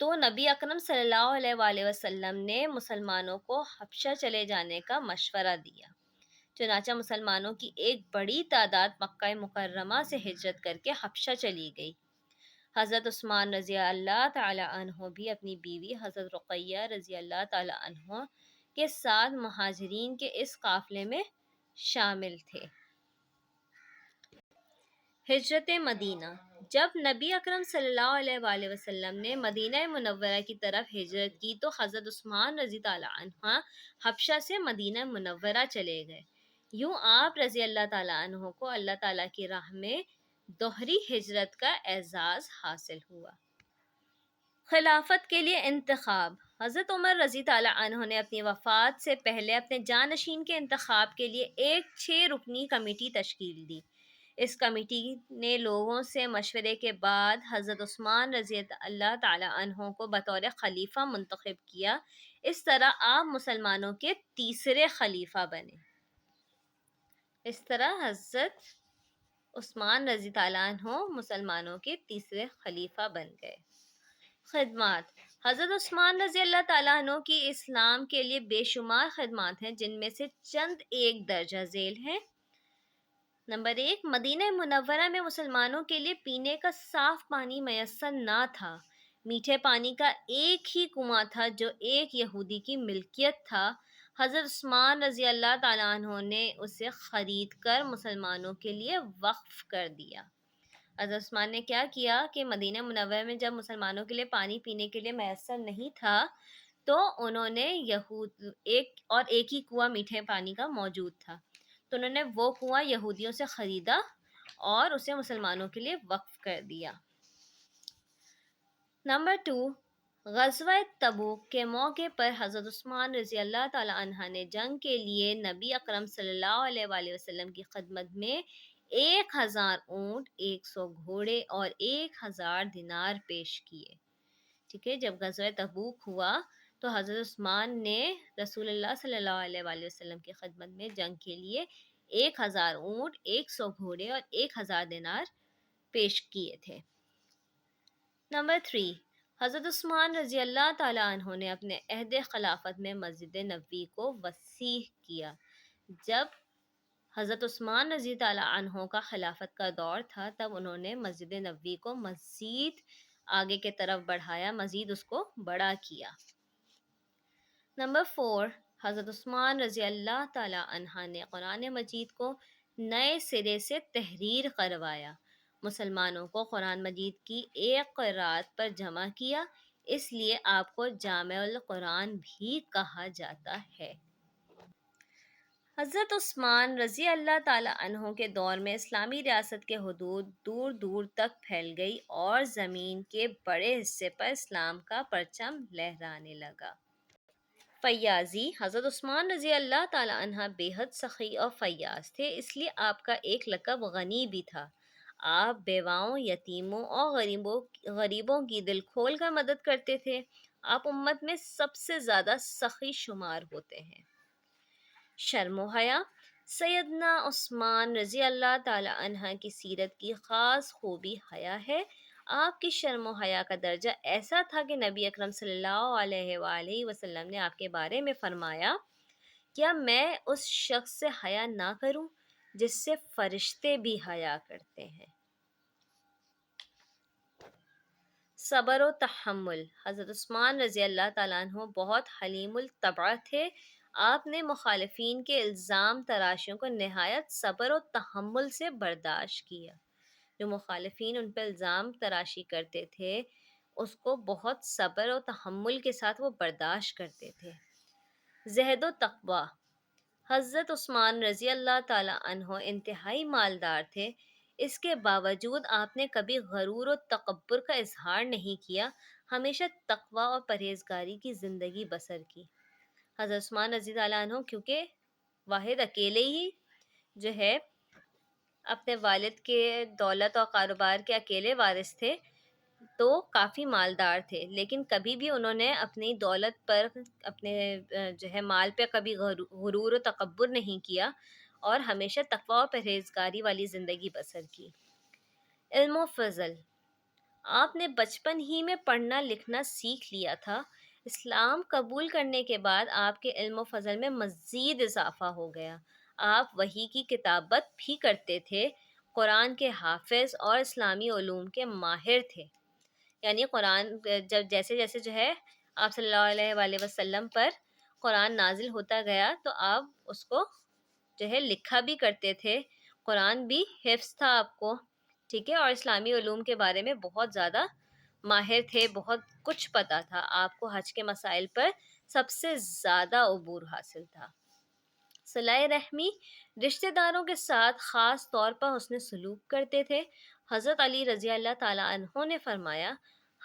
تو نبی اکرم صلی اللہ علیہ وآلہ وسلم نے مسلمانوں کو حبشہ چلے جانے کا مشورہ دیا۔ چنانچہ مسلمانوں کی ایک بڑی تعداد مکہ مکرمہ سے ہجرت کر کے حبشہ چلی گئی۔ حضرت عثمان رضی اللہ تعالی عنہ بھی اپنی بیوی حضرت رقیہ رضی اللہ تعالی عنہ کے ساتھ مہاجرین کے اس قافلے میں شامل تھے۔ ہجرت مدینہ۔ جب نبی اکرم صلی اللہ علیہ وآلہ وسلم نے مدینہ منورہ کی طرف ہجرت کی تو حضرت عثمان رضی اللہ عنہ حبشہ سے مدینہ منورہ چلے گئے۔ یوں آپ رضی اللہ تعالیٰ عنہ کو اللہ تعالیٰ کی راہ میں دوہری ہجرت کا اعزاز حاصل ہوا۔ خلافت کے لیے انتخاب۔ حضرت عمر رضی اللہ عنہ نے اپنی وفات سے پہلے اپنے جانشین کے انتخاب کے لیے ایک 6 رکنی کمیٹی تشکیل دی۔ اس کمیٹی نے لوگوں سے مشورے کے بعد حضرت عثمان رضی اللہ تعالی عنہ کو بطور خلیفہ منتخب کیا۔ اس طرح آپ مسلمانوں کے تیسرے خلیفہ بنے۔ اس طرح حضرت عثمان رضی اللہ عنہ مسلمانوں کے تیسرے خلیفہ بن گئے۔ خدمات۔ حضرت عثمان رضی اللہ تعالیٰ عنہ کی اسلام کے لیے بے شمار خدمات ہیں، جن میں سے چند ایک درجہ ذیل ہیں۔ نمبر 1، مدینہ منورہ میں مسلمانوں کے لیے پینے کا صاف پانی میسر نہ تھا۔ میٹھے پانی کا ایک ہی کنواں تھا جو ایک یہودی کی ملکیت تھا۔ حضرت عثمان رضی اللہ تعالیٰ عنہ نے اسے خرید کر مسلمانوں کے لیے وقف کر دیا۔ حضرت عثمان نے کیا کیا کہ مدینہ منورہ میں جب مسلمانوں کے لیے پانی پینے کے لیے میسر نہیں تھا تو انہوں نے ایک ہی کنواں میٹھے پانی کا موجود تھا، تو انہوں نے وہ کنواں یہودیوں سے خریدا اور اسے مسلمانوں کے لیے وقف کر دیا۔ نمبر 2، غزوہ تبوک کے موقع پر حضرت عثمان رضی اللہ تعالی عنہ نے جنگ کے لیے نبی اکرم صلی اللہ علیہ وآلہ وسلم کی خدمت میں 1000 اونٹ، 100 گھوڑے اور 1000 دینار پیش کیے۔ ٹھیک ہے، جب غزوہ تبوک ہوا تو حضرت عثمان نے رسول اللہ صلی اللہ علیہ وآلہ وسلم کی خدمت میں جنگ کے لیے 1000 اونٹ، 100 گھوڑے اور 1000 دینار پیش کیے تھے۔ نمبر 3، حضرت عثمان رضی اللہ تعالیٰ عنہ نے اپنے عہد خلافت میں مسجد نبوی کو وسیع کیا۔ جب حضرت عثمان رضی اللہ عنہ کا خلافت کا دور تھا تب انہوں نے مسجد نبوی کو مزید آگے کے طرف بڑھایا، مزید اس کو بڑا کیا۔ نمبر 4، حضرت عثمان رضی اللہ تعالی عنہ نے قرآن مجید کو نئے سرے سے تحریر کروایا، مسلمانوں کو قرآن مجید کی ایک قرأت پر جمع کیا، اس لیے آپ کو جامع القرآن بھی کہا جاتا ہے۔ حضرت عثمان رضی اللہ تعالی عنہ کے دور میں اسلامی ریاست کے حدود دور دور تک پھیل گئی اور زمین کے بڑے حصے پر اسلام کا پرچم لہرانے لگا۔ فیاضی۔ حضرت عثمان رضی اللہ تعالی عنہ بے حد سخی اور فیاض تھے، اس لیے آپ کا ایک لقب غنی بھی تھا۔ آپ بیواؤں، یتیموں اور غریبوں کی دل کھول کر مدد کرتے تھے۔ آپ امت میں سب سے زیادہ سخی شمار ہوتے ہیں۔ شرم و حیا۔ سیدنا عثمان رضی اللہ تعالی عنہ کی سیرت کی خاص خوبی حیا ہے۔ آپ کی شرم و حیا کا درجہ ایسا تھا کہ نبی اکرم صلی اللہ علیہ وآلہ وسلم نے آپ کے بارے میں فرمایا، کیا میں اس شخص سے حیا نہ کروں جس سے فرشتے بھی حیا کرتے ہیں۔ صبر و تحمل۔ حضرت عثمان رضی اللہ تعالیٰ عنہ بہت حلیم الطبع تھے۔ آپ نے مخالفین کے الزام تراشیوں کو نہایت صبر و تحمل سے برداشت کیا۔ جو مخالفین ان پہ الزام تراشی کرتے تھے اس کو بہت صبر و تحمل کے ساتھ وہ برداشت کرتے تھے۔ زہد و تقوی۔ حضرت عثمان رضی اللہ تعالیٰ عنہ انتہائی مالدار تھے، اس کے باوجود آپ نے کبھی غرور و تکبر کا اظہار نہیں کیا، ہمیشہ تقوی اور پرہیزگاری کی زندگی بسر کی۔ حضرت عثمان رضی اللہ عنہ کیونکہ واحد اکیلے ہی جو ہے اپنے والد کے دولت اور کاروبار کے اکیلے وارث تھے تو کافی مالدار تھے، لیکن کبھی بھی انہوں نے اپنی دولت پر، اپنے جو ہے مال پہ کبھی غرور و تکبر نہیں کیا اور ہمیشہ تقوی و پرہیزگاری والی زندگی بسر کی۔ علم و فضل۔ آپ نے بچپن ہی میں پڑھنا لکھنا سیکھ لیا تھا۔ اسلام قبول کرنے کے بعد آپ کے علم و فضل میں مزید اضافہ ہو گیا۔ آپ وحی کی کتابت بھی کرتے تھے، قرآن کے حافظ اور اسلامی علوم کے ماہر تھے۔ یعنی قرآن جب جیسے جیسے جو ہے آپ صلی اللہ علیہ وآلہ وسلم پر قرآن نازل ہوتا گیا تو آپ اس کو جو ہے لکھا بھی کرتے تھے، قرآن بھی حفظ تھا آپ کو، ٹھیک ہے، اور اسلامی علوم کے بارے میں بہت زیادہ ماہر تھے، بہت کچھ پتہ تھا آپ کو، حج کے مسائل پر سب سے زیادہ عبور حاصل تھا۔ صلہ رحمی، رشتہ داروں کے ساتھ خاص طور پر حسن سلوک کرتے تھے۔ حضرت علی رضی اللہ تعالیٰ عنہ نے فرمایا،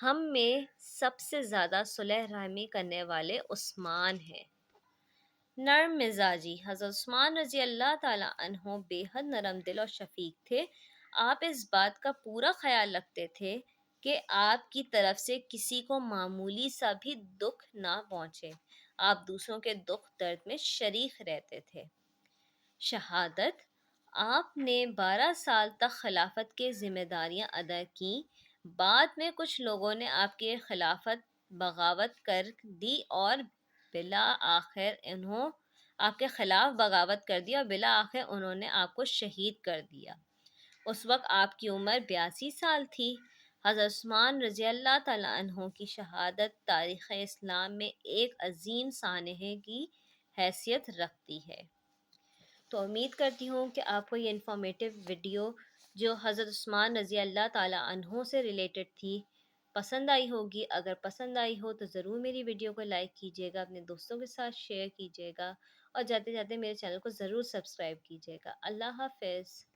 ہم میں سب سے زیادہ صلح رحمی کرنے والے عثمان ہیں۔ نرم مزاجی، حضرت عثمان رضی اللہ تعالیٰ عنہ بے حد نرم دل اور شفیق تھے۔ آپ اس بات کا پورا خیال رکھتے تھے کہ آپ کی طرف سے کسی کو معمولی سا بھی دکھ نہ پہنچے۔ آپ دوسروں کے دکھ درد میں شریک رہتے تھے۔ شہادت، آپ نے 12 سال تک خلافت کے ذمہ داریاں ادا کیں۔ بعد میں کچھ لوگوں نے آپ کے خلافت بغاوت کر دی اور بالآخر انہوں آپ کے خلاف بغاوت کر دی اور بالآخر انہوں نے آپ کو شہید کر دیا۔ اس وقت آپ کی عمر 82 سال تھی۔ حضرت عثمان رضی اللہ تعالیٰ عنہ کی شہادت تاریخ اسلام میں ایک عظیم سانحے کی حیثیت رکھتی ہے۔ تو امید کرتی ہوں کہ آپ کو یہ انفارمیٹیو ویڈیو جو حضرت عثمان رضی اللہ تعالیٰ عنہ سے ریلیٹڈ تھی پسند آئی ہوگی۔ اگر پسند آئی ہو تو ضرور میری ویڈیو کو لائک کیجیے گا، اپنے دوستوں کے ساتھ شیئر کیجیے گا، اور جاتے جاتے میرے چینل کو ضرور سبسکرائب کیجیے گا۔ اللہ حافظ۔